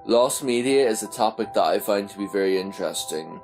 Lost media is a topic that I find to be very interesting.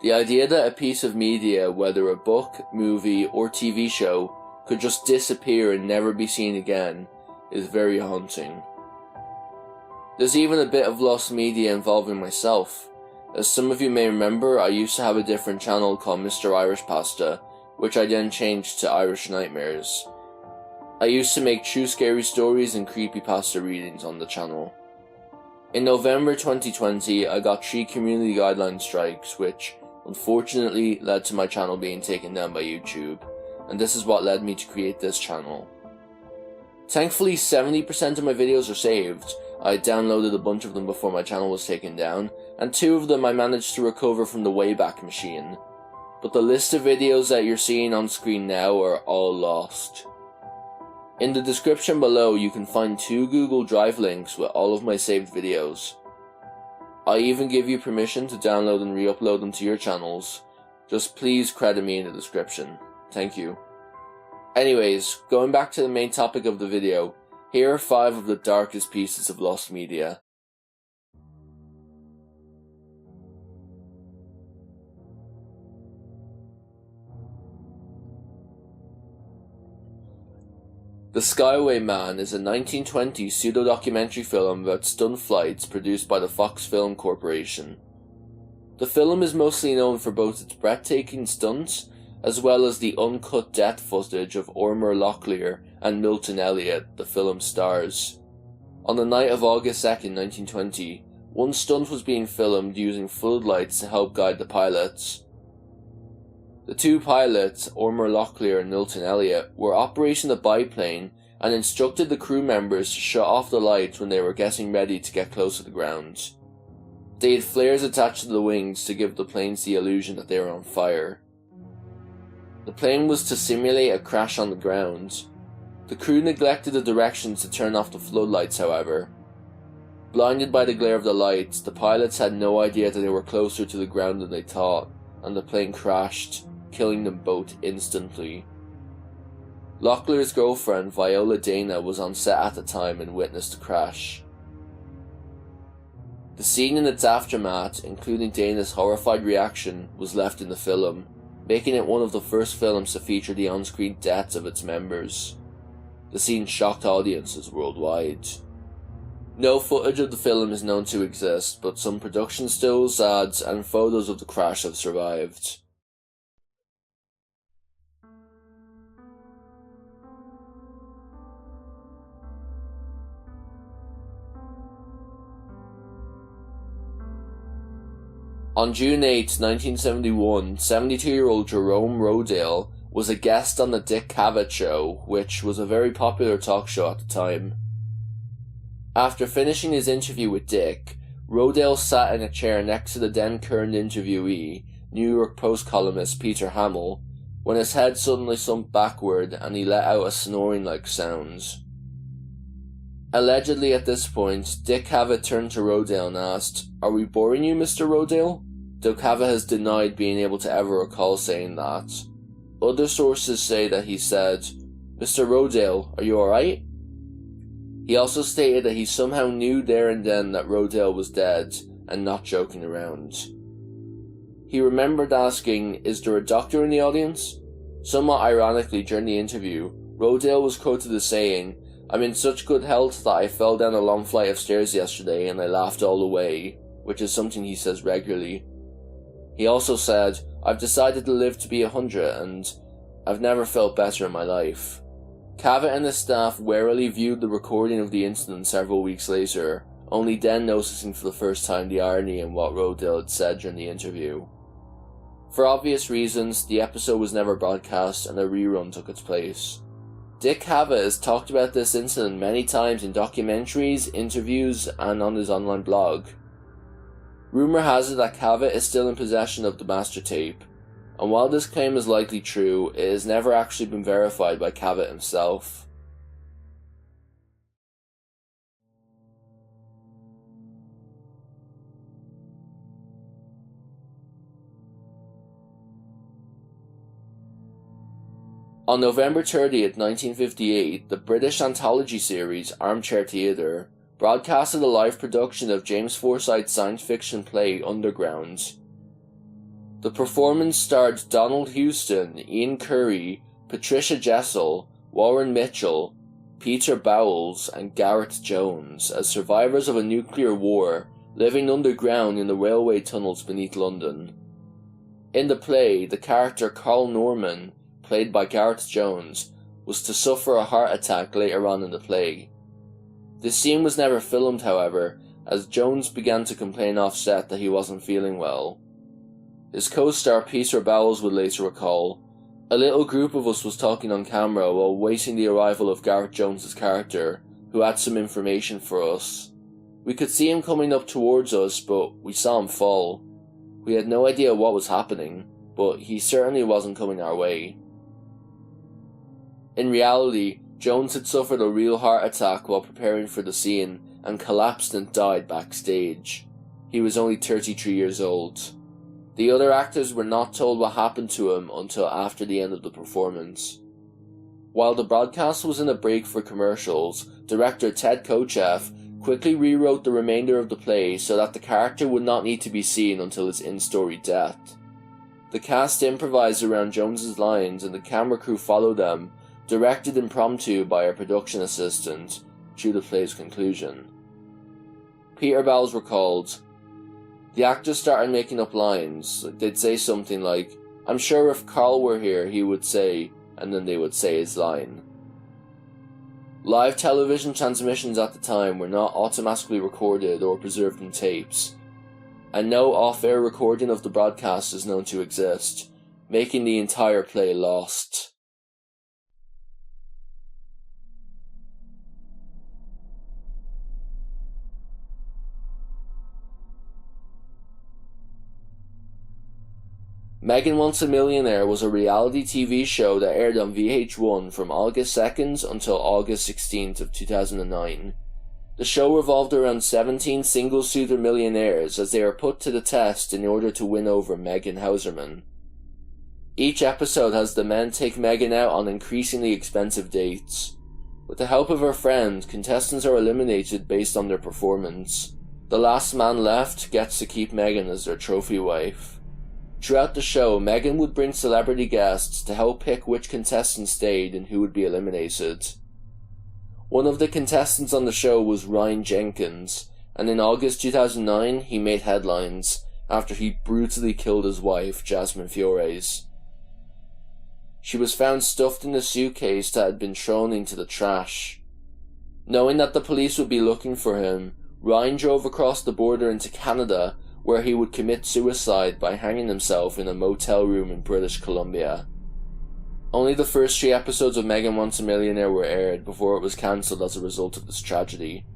The idea that a piece of media, whether a book, movie, or TV show, could just disappear and never be seen again is very haunting. There's even a bit of lost media involving myself. As some of you may remember, I used to have a different channel called Mr. Irish Pasta, which I then changed to Irish Nightmares. I used to make true scary stories and creepypasta readings on the channel. In November 2020, I got 3 community guideline strikes, which unfortunately led to my channel being taken down by YouTube, and this is what led me to create this channel. Thankfully, 70% of my videos are saved. I downloaded a bunch of them before my channel was taken down, and 2 of them I managed to recover from the Wayback Machine. But the list of videos that you're seeing on screen now are all lost. In the description below you can find 2 Google Drive links with all of my saved videos. I even give you permission to download and re-upload them to your channels. Just please credit me in the description. Thank you. Anyways, going back to the main topic of the video, here are 5 of the darkest pieces of lost media. The Skyway Man is a 1920s pseudo-documentary film about stunt flights produced by the Fox Film Corporation. The film is mostly known for both its breathtaking stunts as well as the uncut death footage of Ormer Locklear and Milton Elliot, the film's stars. On the night of August 2nd, 1920, one stunt was being filmed using floodlights to help guide the pilots. The 2 pilots, Ormer Locklear and Milton Elliot, were operating the biplane and instructed the crew members to shut off the lights when they were getting ready to get close to the ground. They had flares attached to the wings to give the planes the illusion that they were on fire. The plane was to simulate a crash on the ground. The crew neglected the directions to turn off the floodlights, however. Blinded by the glare of the lights, the pilots had no idea that they were closer to the ground than they thought, and the plane crashed, killing them both instantly. Locklear's girlfriend, Viola Dana, was on set at the time and witnessed the crash. The scene and its aftermath, including Dana's horrified reaction, was left in the film, making it one of the first films to feature the on-screen deaths of its members. The scene shocked audiences worldwide. No footage of the film is known to exist, but some production stills, ads, and photos of the crash have survived. On June 8, 1971, 72-year-old Jerome Rodale was a guest on the Dick Cavett Show, which was a very popular talk show at the time. After finishing his interview with Dick, Rodale sat in a chair next to the then current interviewee, New York Post columnist Peter Hamill, when his head suddenly sunk backward and he let out a snoring-like sound. Allegedly at this point, Dick Cavett turned to Rodale and asked, "Are we boring you, Mr. Rodale?" Though Cavett has denied being able to ever recall saying that. Other sources say that he said, "Mr. Rodale, are you alright?" He also stated that he somehow knew there and then that Rodale was dead and not joking around. He remembered asking, "Is there a doctor in the audience?" Somewhat ironically, during the interview, Rodale was quoted as saying, "I'm in such good health that I fell down a long flight of stairs yesterday and I laughed all the way," which is something he says regularly. He also said, "I've decided to live to be 100 and I've never felt better in my life." Cavett and his staff warily viewed the recording of the incident several weeks later, only then noticing for the first time the irony in what Rodale had said during the interview. For obvious reasons, the episode was never broadcast and a rerun took its place. Dick Cavett has talked about this incident many times in documentaries, interviews, and on his online blog. Rumour has it that Cavett is still in possession of the master tape, and while this claim is likely true, it has never actually been verified by Cavett himself. On November 30th, 1958, the British anthology series Armchair Theatre broadcasted a live production of James Forsyth's science fiction play Underground. The performance starred Donald Houston, Ian Curry, Patricia Jessel, Warren Mitchell, Peter Bowles, and Gareth Jones as survivors of a nuclear war living underground in the railway tunnels beneath London. In the play, the character Carl Norman, played by Gareth Jones, was to suffer a heart attack later on in the play. This scene was never filmed, however, as Jones began to complain off set that he wasn't feeling well. His co-star Peter Bowles would later recall, "A little group of us was talking on camera while waiting the arrival of Gareth Jones's character, who had some information for us. We could see him coming up towards us, but we saw him fall. We had no idea what was happening, but he certainly wasn't coming our way." In reality, Jones had suffered a real heart attack while preparing for the scene and collapsed and died backstage. He was only 33 years old. The other actors were not told what happened to him until after the end of the performance. While the broadcast was in a break for commercials, director Ted Kochev quickly rewrote the remainder of the play so that the character would not need to be seen until his in-story death. The cast improvised around Jones's lines and the camera crew followed them, directed impromptu by a production assistant, through the play's conclusion. Peter Bowles recalled, "The actors started making up lines. They'd say something like, 'I'm sure if Carl were here he would say,' and then they would say his line." Live television transmissions at the time were not automatically recorded or preserved in tapes, and no off-air recording of the broadcast is known to exist, making the entire play lost. Megan Wants a Millionaire was a reality TV show that aired on VH1 from August 2nd until August 16th of 2009. The show revolved around 17 single-suitor millionaires as they are put to the test in order to win over Megan Hauserman. Each episode has the men take Megan out on increasingly expensive dates. With the help of her friend, contestants are eliminated based on their performance. The last man left gets to keep Megan as their trophy wife. Throughout the show, Megan would bring celebrity guests to help pick which contestant stayed and who would be eliminated. One of the contestants on the show was Ryan Jenkins, and in August 2009 he made headlines after he brutally killed his wife, Jasmine Fiores. She was found stuffed in a suitcase that had been thrown into the trash. Knowing that the police would be looking for him, Ryan drove across the border into Canada, where he would commit suicide by hanging himself in a motel room in British Columbia. Only the first 3 episodes of Megan Wants a Millionaire were aired before it was cancelled as a result of this tragedy.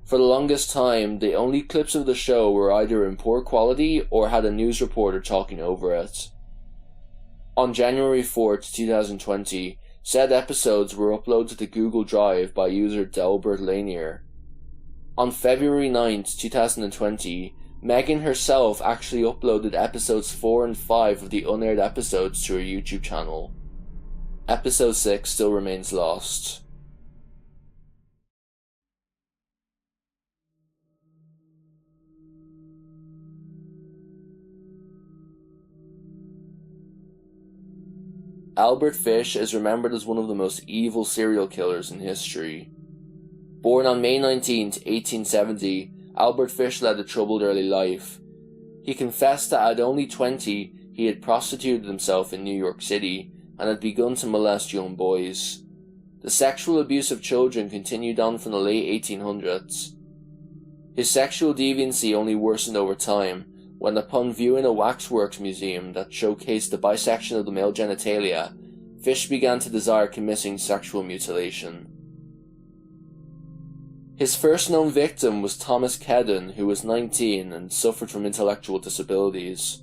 For the longest time, the only clips of the show were either in poor quality or had a news reporter talking over it. On January 4th, 2020, said episodes were uploaded to Google Drive by user Delbert Lanier. On February 9th, 2020, Megan herself actually uploaded episodes 4 and 5 of the unaired episodes to her YouTube channel. Episode 6 still remains lost. Albert Fish is remembered as one of the most evil serial killers in history. Born on May 19, 1870, Albert Fish led a troubled early life. He confessed that at only 20, he had prostituted himself in New York City and had begun to molest young boys. The sexual abuse of children continued on from the late 1800s. His sexual deviancy only worsened over time, when upon viewing a waxworks museum that showcased the bisection of the male genitalia, Fish began to desire committing sexual mutilation. His first known victim was Thomas Kedden, who was 19 and suffered from intellectual disabilities.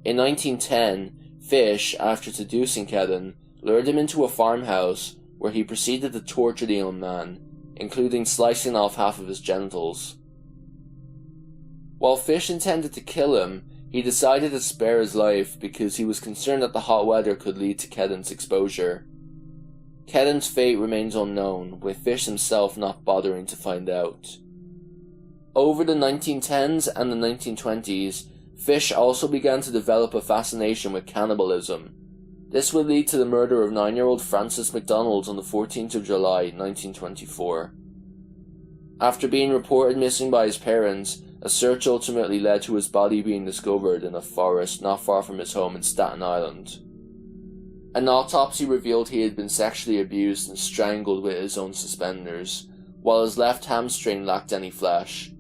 In 1910, Fish, after seducing Kedden, lured him into a farmhouse where he proceeded to torture the young man, including slicing off half of his genitals. While Fish intended to kill him, he decided to spare his life because he was concerned that the hot weather could lead to Kedden's exposure. Kedden's fate remains unknown, with Fish himself not bothering to find out. Over the 1910s and the 1920s, Fish also began to develop a fascination with cannibalism. This would lead to the murder of 9-year-old Frances McDonald on the 14th of July, 1924. After being reported missing by his parents, a search ultimately led to his body being discovered in a forest not far from his home in Staten Island. An autopsy revealed he had been sexually abused and strangled with his own suspenders, while his left hamstring lacked any flesh.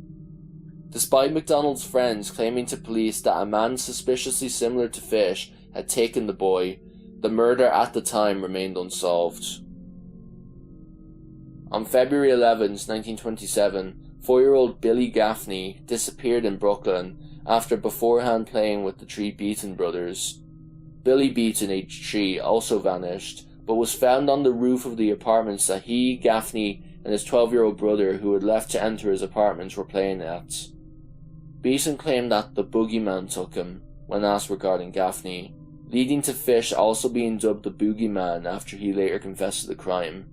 Despite McDonald's friends claiming to police that a man suspiciously similar to Fish had taken the boy, the murder at the time remained unsolved. On February 11, 1927, 4-year-old Billy Gaffney disappeared in Brooklyn after beforehand playing with the three Beaton brothers. Billy Beaton, aged 3, also vanished, but was found on the roof of the apartments that he, Gaffney, and his 12-year-old brother, who had left to enter his apartments, were playing at. Beaton claimed that the boogeyman took him, when asked regarding Gaffney, leading to Fish also being dubbed the boogeyman after he later confessed to the crime.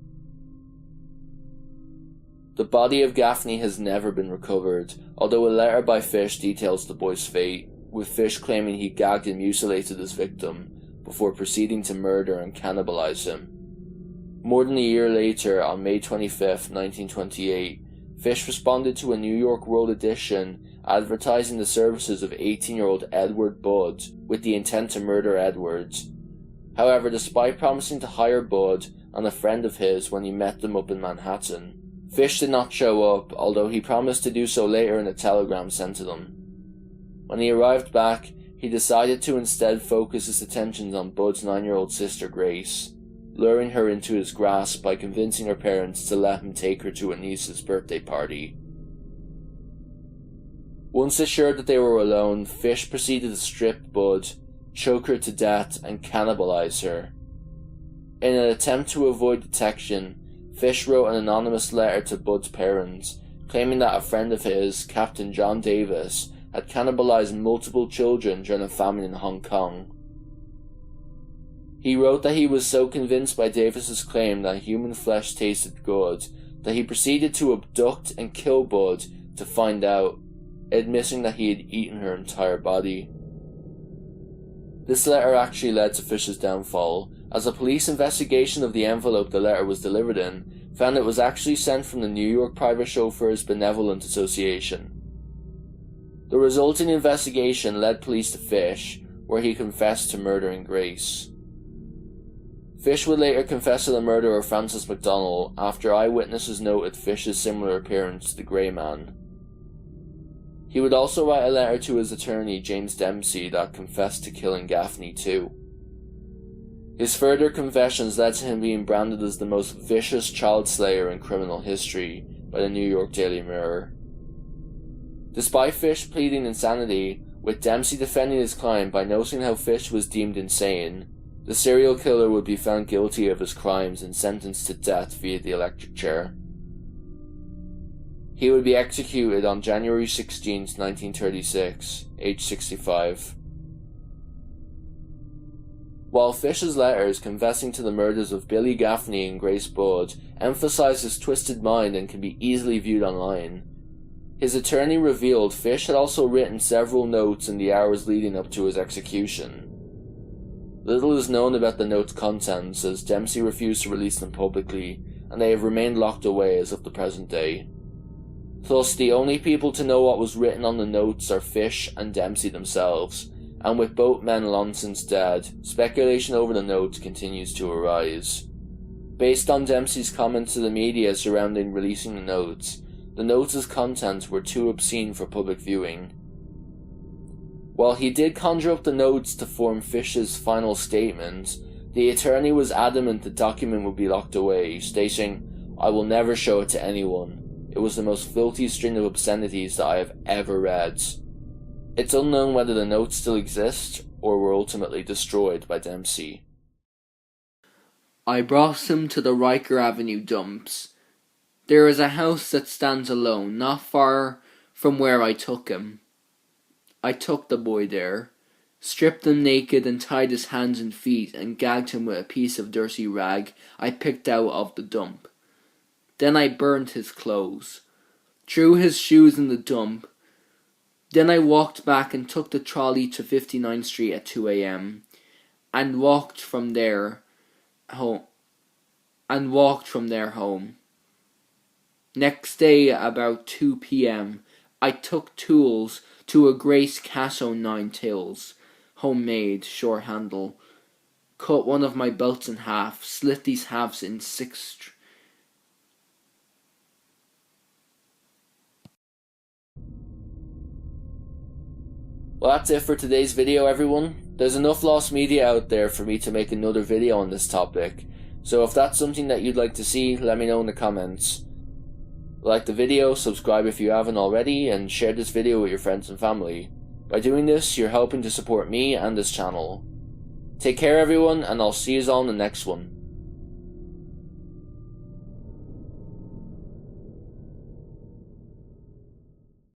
The body of Gaffney has never been recovered, although a letter by Fish details the boy's fate, with Fish claiming he gagged and mutilated his victim before proceeding to murder and cannibalize him. More than a year later, on May 25, 1928, Fish responded to a New York World edition advertising the services of 18-year-old Edward Budd with the intent to murder Edwards. However, despite promising to hire Budd and a friend of his when he met them up in Manhattan, Fish did not show up, although he promised to do so later in a telegram sent to them. When he arrived back, he decided to instead focus his attentions on Budd's 9-year-old sister Grace, luring her into his grasp by convincing her parents to let him take her to a niece's birthday party. Once assured that they were alone, Fish proceeded to strip Budd, choke her to death, and cannibalize her. In an attempt to avoid detection, Fish wrote an anonymous letter to Budd's parents, claiming that a friend of his, Captain John Davis, had cannibalized multiple children during a famine in Hong Kong. He wrote that he was so convinced by Davis's claim that human flesh tasted good that he proceeded to abduct and kill Budd to find out, admitting that he had eaten her entire body. This letter actually led to Fish's downfall, as a police investigation of the envelope the letter was delivered in found it was actually sent from the New York Private Chauffeurs Benevolent Association. The resulting investigation led police to Fish, where he confessed to murdering Grace. Fish would later confess to the murder of Frances McDonald after eyewitnesses noted Fish's similar appearance to the Grey Man. He would also write a letter to his attorney James Dempsey that confessed to killing Gaffney too. His further confessions led to him being branded as the most vicious child slayer in criminal history by the New York Daily Mirror. Despite Fish pleading insanity, with Dempsey defending his client by noting how Fish was deemed insane, the serial killer would be found guilty of his crimes and sentenced to death via the electric chair. He would be executed on January 16, 1936, aged 65. While Fish's letters confessing to the murders of Billy Gaffney and Grace Budd emphasize his twisted mind and can be easily viewed online, his attorney revealed Fish had also written several notes in the hours leading up to his execution. Little is known about the notes' contents, as Dempsey refused to release them publicly, and they have remained locked away as of the present day. Thus, the only people to know what was written on the notes are Fish and Dempsey themselves, and with both men long since dead, speculation over the notes continues to arise. Based on Dempsey's comments to the media surrounding releasing the notes' contents were too obscene for public viewing. While he did conjure up the notes to form Fish's final statement, the attorney was adamant the document would be locked away, stating, "I will never show it to anyone. It was the most filthy string of obscenities that I have ever read." It's unknown whether the notes still exist, or were ultimately destroyed by Dempsey. I brought him to the Riker Avenue dumps. There is a house that stands alone, not far from where I took him. I took the boy there. stripped him naked and tied his hands and feet and gagged him with a piece of dirty rag I picked out of the dump. Then I burnt his clothes, threw his shoes in the dump. Then I walked back and took the trolley to 59th Street at 2 a.m. and walked from there home. Next day, about 2 p.m., I took tools to a Grace Casso 9 Tills, homemade, short handle, cut one of my belts in half, slit these halves in 6 Well, that's it for today's video, everyone. There's enough lost media out there for me to make another video on this topic, so if that's something that you'd like to see, let me know in the comments. Like the video, subscribe if you haven't already, and share this video with your friends and family. By doing this, you're helping to support me and this channel. Take care, everyone, and I'll see you all in the next one.